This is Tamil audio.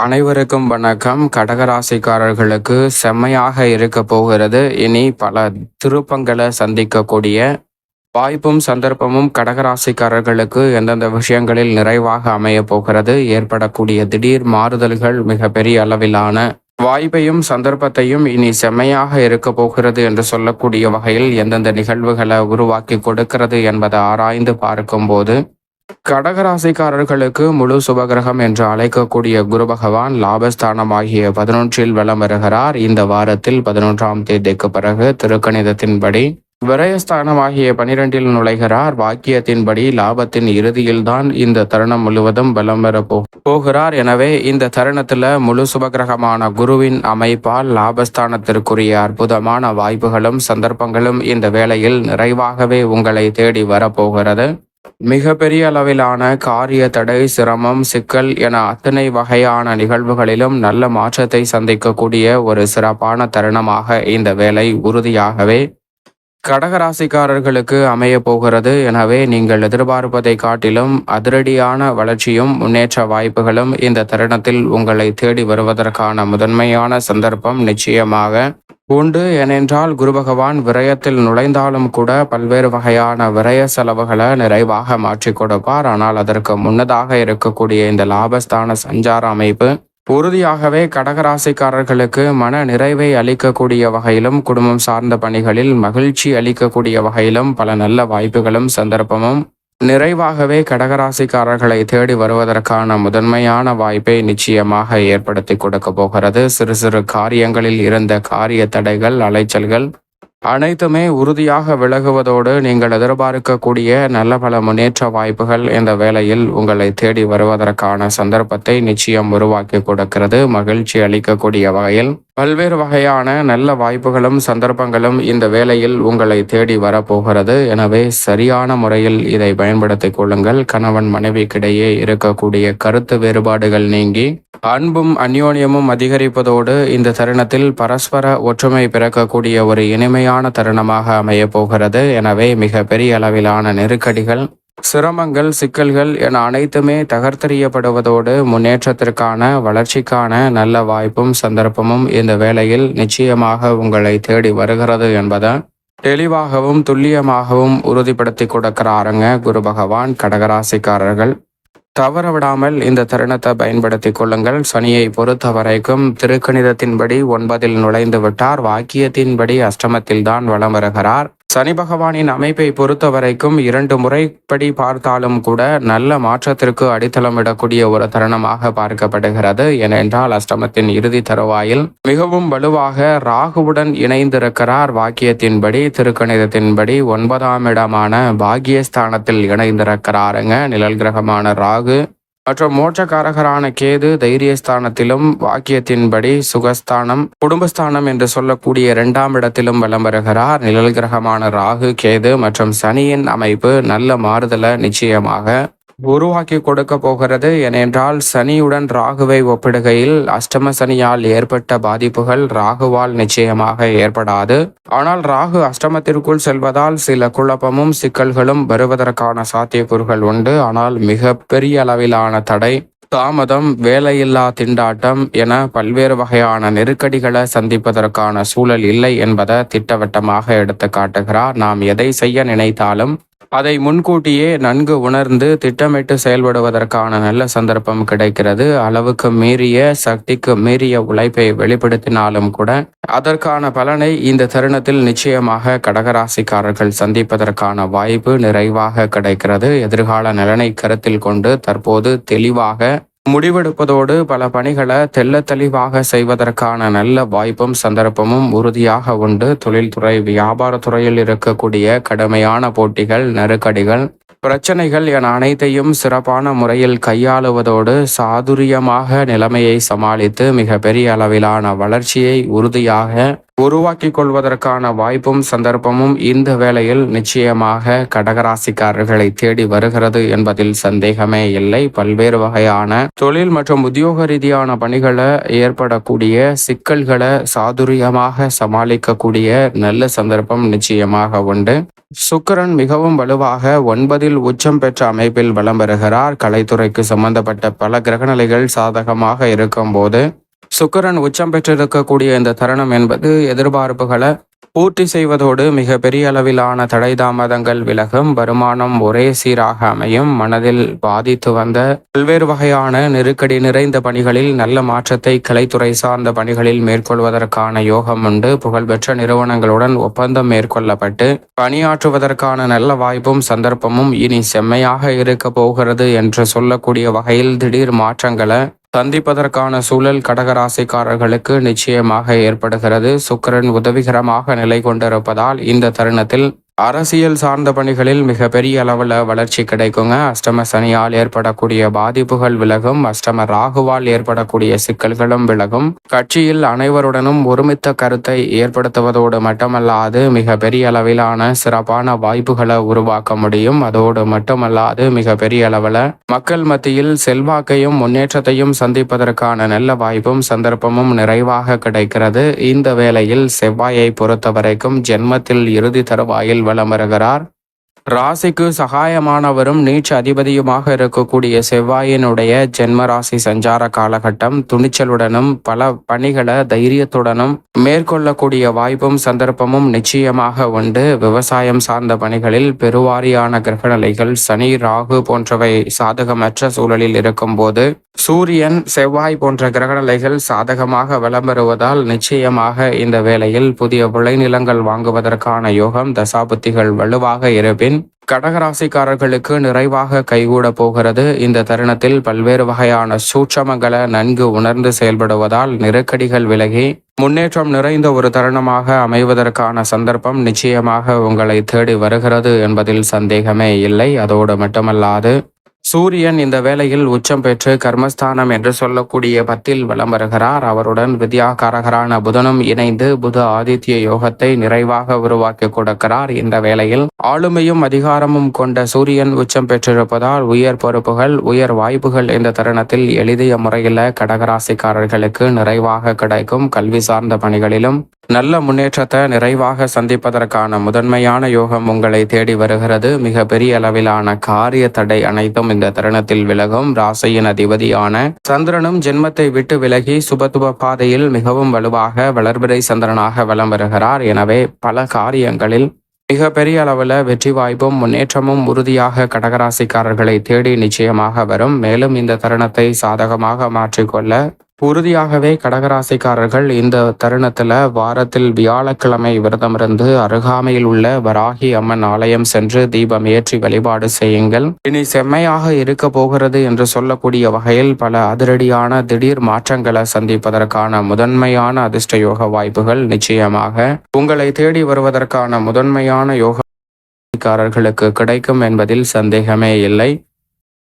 அனைவருக்கும் வணக்கம். கடகராசிக்காரர்களுக்கு செம்மையாக இருக்க போகிறது. இனி பல திருப்பங்களை சந்திக்கக்கூடிய வாய்ப்பும் சந்தர்ப்பமும் கடகராசிக்காரர்களுக்கு எந்தெந்த விஷயங்களில் நிறைவாக அமைய போகிறது. ஏற்படக்கூடிய திடீர் மாறுதல்கள் மிக பெரிய அளவிலான வாய்ப்பையும் சந்தர்ப்பத்தையும் இனி செம்மையாக இருக்க போகிறது என்று சொல்லக்கூடிய வகையில் எந்தெந்த நிகழ்வுகளை உருவாக்கி கொடுக்கிறது என்பதை ஆராய்ந்து பார்க்கும்போது, கடகராசிக்காரர்களுக்கு முழு சுபகிரகம் என்று அழைக்கக்கூடிய குரு பகவான் லாபஸ்தானமாகிய 11 வலம் வருகிறார். இந்த வாரத்தில் 11ஆம் தேதிக்கு பிறகு திருக்கணிதத்தின்படி விரயஸ்தானமாகிய 12 நுழைகிறார். வாக்கியத்தின்படி லாபத்தின் இறுதியில்தான் இந்த தருணம் முழுவதும் பலம் பெற போகிறார். எனவே இந்த தருணத்துல முழு சுபகிரகமான குருவின் அமைப்பால் லாபஸ்தானத்திற்குரிய அற்புதமான வாய்ப்புகளும் சந்தர்ப்பங்களும் இந்த வேளையில் நிறைவாகவே உங்களை தேடி வரப்போகிறது. மிக பெரிய அளவிலான காரிய தடை, சிரமம், சிக்கல் என அத்தனை வகையான நிகழ்வுகளிலும் நல்ல மாற்றத்தை சந்திக்கக்கூடிய ஒரு சிறப்பான தருணமாக இந்த வேலை உறுதியாகவே கடகராசிக்காரர்களுக்கு அமைய போகிறது. எனவே நீங்கள் எதிர்பார்ப்பதை காட்டிலும் அதிரடியான வளர்ச்சியும் முன்னேற்ற வாய்ப்புகளும் இந்த தருணத்தில் உங்களை தேடி வருவதற்கான முதன்மையான சந்தர்ப்பம் நிச்சயமாக உண்டு. ஏனென்றால் குரு பகவான் விரயத்தில் நுழைந்தாலும் கூட பல்வேறு வகையான விரய செலவுகளை நிறைவாக மாற்றி கொடுப்பார். ஆனால் அதற்கு முன்னதாக இருக்கக்கூடிய இந்த லாபஸ்தான சஞ்சார அமைப்பு உறுதியாகவே கடகராசிக்காரர்களுக்கு மன நிறைவை அளிக்கக்கூடிய வகையிலும், குடும்பம் சார்ந்த பணிகளில் மகிழ்ச்சி அளிக்கக்கூடிய வகையிலும் பல நல்ல வாய்ப்புகளும் சந்தர்ப்பமும் நிறைவாகவே கடகராசிக்காரர்களை தேடி வருவதற்கான முதன்மையான வாய்ப்பை நிச்சயமாக ஏற்படுத்தி கொடுக்க போகிறது. சிறு சிறு காரியங்களில் இருந்த காரிய தடைகள், அலைச்சல்கள் அனைத்துமே உறுதியாக விலகுவதோடு நீங்கள் எதிர்பார்க்கக்கூடிய நல்ல பல முன்னேற்ற வாய்ப்புகள் இந்த வேளையில் உங்களை தேடி வருவதற்கான சந்தர்ப்பத்தை நிச்சயம் உருவாக்கி கொடுக்கிறது. மகிழ்ச்சி அளிக்கக்கூடிய வகையில் பல்வேறு வகையான நல்ல வாய்ப்புகளும் சந்தர்ப்பங்களும் இந்த வேளையில் உங்களை தேடி வரப்போகிறது. எனவே சரியான முறையில் இதை பயன்படுத்திக் கொள்ளுங்கள். கணவன் மனைவிக்கிடையே இருக்கக்கூடிய கருத்து வேறுபாடுகள் நீங்கி அன்பும் அந்யோன்யமும் அதிகரிப்பதோடு இந்த தருணத்தில் பரஸ்பர ஒற்றுமை பிறக்கக்கூடிய ஒரு இனிமையான தருணமாக அமைய போகிறது. எனவே மிக பெரிய அளவிலான நெருக்கடிகள், சிரமங்கள், சிக்கல்கள் என அனைத்துமே தகர்த்தெறியப்படுவதோடு முன்னேற்றத்திற்கான, வளர்ச்சிக்கான நல்ல வாய்ப்பும் சந்தர்ப்பமும் இந்த வேளையில் நிச்சயமாக உங்களை தேடி வருகிறது என்பதை தெளிவாகவும் துல்லியமாகவும் உறுதிப்படுத்தி கொடுக்கிறாருங்க குரு பகவான். கடகராசிக்காரர்கள் தவறவிடாமல் இந்த தருணத்தை பயன்படுத்தி கொள்ளுங்கள். சனியை பொறுத்த வரைக்கும் திருக்கணிதத்தின்படி 9 நுழைந்து விட்டார். வாக்கியத்தின்படி அஷ்டமத்தில் தான் வலம் வருகிறார். சனி பகவானின் அமைப்பை பொறுத்த வரைக்கும் 2 முறைப்படி பார்த்தாலும் கூட நல்ல மாற்றத்திற்கு அடித்தளமிடக்கூடிய ஒரு தருணமாக பார்க்கப்படுகிறது. ஏனென்றால் அஷ்டமத்தின் இறுதி தருவாயில் மிகவும் வலுவாக ராகுவுடன் இணைந்திருக்கிறார். வாக்கியத்தின்படி திருக்கணிதத்தின்படி 9ஆம் இடமான பாகியஸ்தானத்தில் இணைந்திருக்கிறாருங்க. நிழல் கிரகமான ராகு மற்றும் மோட்சக்காரகரான கேது தைரியஸ்தானத்திலும், வாக்கியத்தின்படி சுகஸ்தானம், குடும்பஸ்தானம் என்று சொல்லக்கூடிய 2ஆம் இடத்திலும் வலம் வருகிறார். நிழல் கிரகமான ராகு, கேது மற்றும் சனியின் அமைப்பு நல்ல மாறுதலை நிச்சயமாக உருவாக்கி கொடுக்க போகிறது. ஏனென்றால் சனியுடன் ராகுவை ஒப்பிடுகையில் அஷ்டம சனியால் ஏற்பட்ட பாதிப்புகள் ராகுவால் நிச்சயமாக ஏற்படாது. ஆனால் ராகு அஷ்டமத்திற்குள் செல்வதால் சில குழப்பமும் சிக்கல்களும் வருவதற்கான சாத்தியக்கூறுகள் உண்டு. ஆனால் மிக பெரிய அளவிலான தடை, தாமதம், வேலையில்லா திண்டாட்டம் என பல்வேறு வகையான நெருக்கடிகளை சந்திப்பதற்கான சூழல் இல்லை என்பதை திட்டவட்டமாக எடுத்து காட்டுகிறார். நாம் எதை செய்ய நினைத்தாலும் அதை முன்கூட்டியே நன்கு உணர்ந்து திட்டமிட்டு செயல்படுவதற்கான நல்ல சந்தர்ப்பம் கிடைக்கிறது. அளவுக்கு மீறிய, சக்திக்கு மீறிய உழைப்பை வெளிப்படுத்தினாலும் கூட அதற்கான பலனை இந்த தருணத்தில் நிச்சயமாக கடகராசிக்காரர்கள் சந்திப்பதற்கான வாய்ப்பு நிறைவாக கிடைக்கிறது. எதிர்கால நலனை கருத்தில் கொண்டு தற்போது தெளிவாக முடிவெடுப்பதோடு பல பணிகளை தெள்ள தெளிவாக செய்வதற்கான நல்ல வாய்ப்பும் சந்தர்ப்பமும் உறுதியாக உண்டு. தொழில்துறை, வியாபாரத்துறையில் இருக்கக்கூடிய கடுமையான போட்டிகள், நெருக்கடிகள், பிரச்சனைகள் என அனைத்தையும் சிறப்பான முறையில் கையாளுவதோடு சாதுரியமாக நிலைமையை சமாளித்து மிக பெரிய அளவிலான வளர்ச்சியை உறுதியாக உருவாக்கிக் கொள்வதற்கான வாய்ப்பும் சந்தர்ப்பமும் இந்த வேளையில் நிச்சயமாக கடகராசிக்காரர்களை தேடி வருகிறது என்பதில் சந்தேகமே இல்லை. பல்வேறு வகையான தொழில் மற்றும் உத்தியோக ரீதியான பணிகளை ஏற்படக்கூடிய சிக்கல்களை சாதுரியமாக சமாளிக்கக்கூடிய நல்ல சந்தர்ப்பம் நிச்சயமாக உண்டு. சுக்கிரன் மிகவும் வலுவாக 9 உச்சம் பெற்ற அமைப்பில் வலம் பெறுகிறார். கலைத்துறைக்கு சம்பந்தப்பட்ட பல கிரகநிலைகள் சாதகமாக இருக்கும் போது சுக்கிரன் உச்சம் பெற்றிருக்கக்கூடிய இந்த தருணம் என்பது எதிர்பார்ப்புகளை பூர்த்தி செய்வதோடு மிக பெரிய அளவிலான தடை தாமதங்கள் விலகும். வருமானம் ஒரே சீராக அமையும். மனதில் பாதித்து வந்த பல்வேறு வகையான நெருக்கடி நிறைந்த பணிகளில் நல்ல மாற்றத்தை கலைத்துறை சார்ந்த பணிகளில் மேற்கொள்வதற்கான யோகம் உண்டு. புகழ்பெற்ற நிறுவனங்களுடன் ஒப்பந்தம் மேற்கொள்ளப்பட்டு பணியாற்றுவதற்கான நல்ல வாய்ப்பும் சந்தர்ப்பமும் இனி செம்மையாக இருக்க போகிறது என்று சொல்லக்கூடிய வகையில் திடீர் மாற்றங்களை சந்திப்பதற்கான சூழல் கடகராசிக்காரர்களுக்கு நிச்சயமாக ஏற்படுகிறது. சுக்கிரன் உதவிகரமாக நிலை கொண்டிருப்பதால் இந்த தருணத்தில் அரசியல் சார்ந்த பணிகளில் மிக பெரிய அளவில் வளர்ச்சி கிடைக்குங்க. அஷ்டம சனியால் ஏற்படக்கூடிய பாதிப்புகள் விலகும். அஷ்டம ராகுவால் ஏற்படக்கூடிய சிக்கல்களும் விலகும். கட்சியில் அனைவருடனும் ஒருமித்த கருத்தை ஏற்படுத்துவதோடு மட்டுமல்லாது மிக பெரிய அளவிலான சிறப்பான வாய்ப்புகளை உருவாக்க முடியும். அதோடு மட்டுமல்லாது மிக பெரிய அளவில் மக்கள் மத்தியில் செல்வாக்கையும் முன்னேற்றத்தையும் சந்திப்பதற்கான நல்ல வாய்ப்பும் சந்தர்ப்பமும் நிறைவாக கிடைக்கிறது. இந்த வேளையில் செவ்வாயை பொறுத்தவரைக்கும் ஜென்மத்தில் இறுதி தருவாயில் வலம் வருகிறார். ராசிக்கு சகாயமானவரும் நீச்ச அதிபதியுமாக இருக்கக்கூடிய செவ்வாயினுடைய ஜென்ம ராசி சஞ்சார காலகட்டம் துணிச்சலுடனும் பல பணிகளை தைரியத்துடனும் மேற்கொள்ளக்கூடிய வாய்ப்பும் சந்தர்ப்பமும் நிச்சயமாக உண்டு. விவசாயம் சார்ந்த பணிகளில் பெருவாரியான கிரகநிலைகள் சனி ராகு போன்றவை சாதகமற்ற சூழலில் இருக்கும் போது சூரியன் செவ்வாய் போன்ற கிரகநிலைகள் சாதகமாக விளம்பெறுவதால் நிச்சயமாக இந்த வேளையில் புதிய விளைநிலங்கள் வாங்குவதற்கான யோகம் தசாபுத்திகள் வலுவாக இருப்பின் கடகராசிக்காரர்களுக்கு நிறைவாக கைகூட போகிறது. இந்த தருணத்தில் பல்வேறு வகையான சூட்சமங்களை நன்கு உணர்ந்து செயல்படுவதால் நெருக்கடிகள் விலகி முன்னேற்றம் நிறைந்த ஒரு தருணமாக அமைவதற்கான சந்தர்ப்பம் நிச்சயமாக உங்களை தேடி வருகிறது என்பதில் சந்தேகமே இல்லை. அதோடு மட்டுமல்லாது சூரியன் இந்த வேளையில் உச்சம் பெற்று கர்மஸ்தானம் என்று சொல்லக்கூடிய 10 வலம் வருகிறார். அவருடன் வித்யாகாரகரான புதனும் இணைந்து புத ஆதித்ய யோகத்தை நிறைவாக உருவாக்கி கொடுக்கிறார். இந்த வேளையில் ஆளுமையும் அதிகாரமும் கொண்ட சூரியன் உச்சம் பெற்றிருப்பதால் உயர் பொறுப்புகள் உயர் வாய்ப்புகள் இந்த தருணத்தில் எளிதிய முறையில் கடகராசிக்காரர்களுக்கு நிறைவாக கிடைக்கும். கல்வி சார்ந்த பணிகளிலும் நல்ல முன்னேற்றத்தை நிறைவாக சந்திப்பதற்கான முதன்மையான யோகம் உங்களை தேடி வருகிறது. மிக பெரிய அளவிலான காரிய தடை அனைத்தும் இந்த தருணத்தில் விலகும். ராசியின் அதிபதியான சந்திரனும் ஜென்மத்தை விட்டு விலகி சுபத்துவ பாதையில் மிகவும் வலுவாக வளர்பிறை சந்திரனாக வலம் வருகிறார். எனவே பல காரியங்களில் மிக பெரிய அளவில் வெற்றி வாய்ப்பும் முன்னேற்றமும் உறுதியாக கடகராசிக்காரர்களை தேடி நிச்சயமாக வரும். மேலும் இந்த தருணத்தை சாதகமாக மாற்றிக்கொள்ள உறுதியாகவே கடகராசிக்காரர்கள் இந்த தருணத்துல வாரத்தில் வியாழக்கிழமை விரதமிருந்து அருகாமையில் உள்ள வராகி அம்மன் ஆலயம் சென்று தீபம் ஏற்றி வழிபாடு செய்யுங்கள். இனி செம்மையாக இருக்க போகிறது என்று சொல்லக்கூடிய வகையில் பல அதிரடியான திடீர் மாற்றங்களை சந்திப்பதற்கான முதன்மையான அதிர்ஷ்ட யோக வாய்ப்புகள் நிச்சயமாக உங்களை தேடி வருவதற்கான முதன்மையான யோக கிடைக்கும் என்பதில் சந்தேகமே இல்லை.